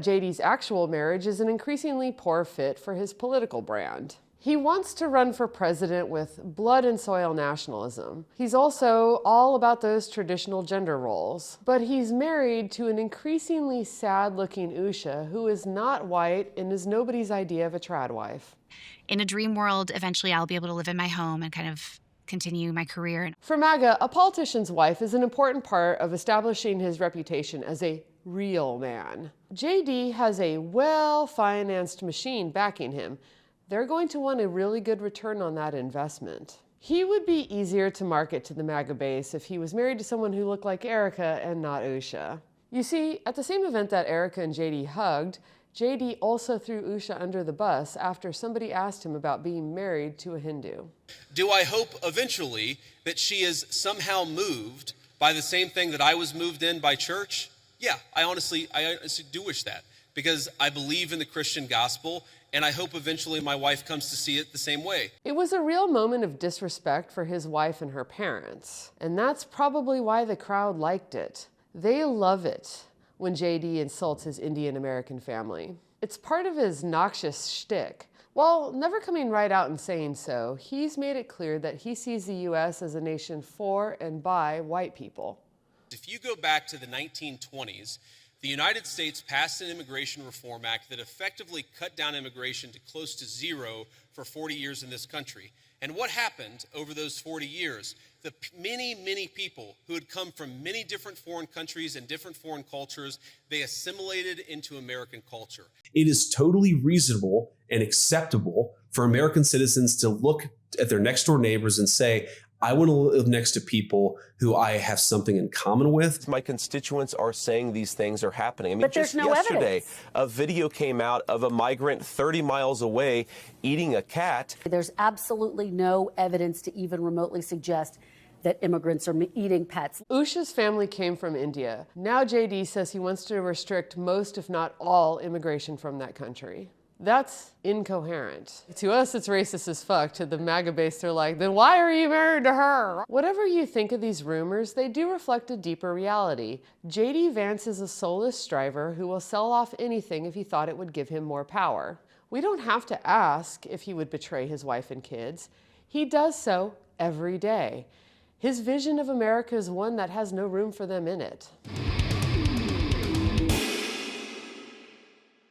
JD's actual marriage is an increasingly poor fit for his political brand. He wants to run for president with blood and soil nationalism. He's also all about those traditional gender roles. But he's married to an increasingly sad-looking Usha who is not white and is nobody's idea of a trad wife. In a dream world, eventually I'll be able to live in my home and kind of continue my career. For MAGA, a politician's wife is an important part of establishing his reputation as a real man. JD has a well-financed machine backing him. They're going to want a really good return on that investment. He would be easier to market to the MAGA base if he was married to someone who looked like Erica and not Usha. You see, at the same event that Erica and JD hugged, JD also threw Usha under the bus after somebody asked him about being married to a Hindu. Do I hope eventually that she is somehow moved by the same thing that I was moved in by church? Yeah, I honestly do wish that, because I believe in the Christian gospel, and I hope eventually my wife comes to see it the same way. It was a real moment of disrespect for his wife and her parents, and that's probably why the crowd liked it. They love it when JD insults his Indian American family. It's part of his noxious shtick. While never coming right out and saying so, he's made it clear that he sees the U.S. as a nation for and by white people. If you go back to the 1920s, the United States passed an Immigration Reform Act that effectively cut down immigration to close to zero for 40 years in this country. And what happened over those 40 years? The many, many people who had come from many different foreign countries and different foreign cultures, they assimilated into American culture. It is totally reasonable and acceptable for American citizens to look at their next door neighbors and say, I want to live next to people who I have something in common with. My constituents are saying these things are happening. I mean, but just there's no yesterday, evidence. A video came out of a migrant 30 miles away eating a cat. There's absolutely no evidence to even remotely suggest that immigrants are eating pets. Usha's family came from India. Now JD says he wants to restrict most, if not all, immigration from that country. That's incoherent. To us, it's racist as fuck. To the MAGA base, they're like, then why are you married to her? Whatever you think of these rumors, they do reflect a deeper reality. JD Vance is a soulless striver who will sell off anything if he thought it would give him more power. We don't have to ask if he would betray his wife and kids. He does so every day. His vision of America is one that has no room for them in it.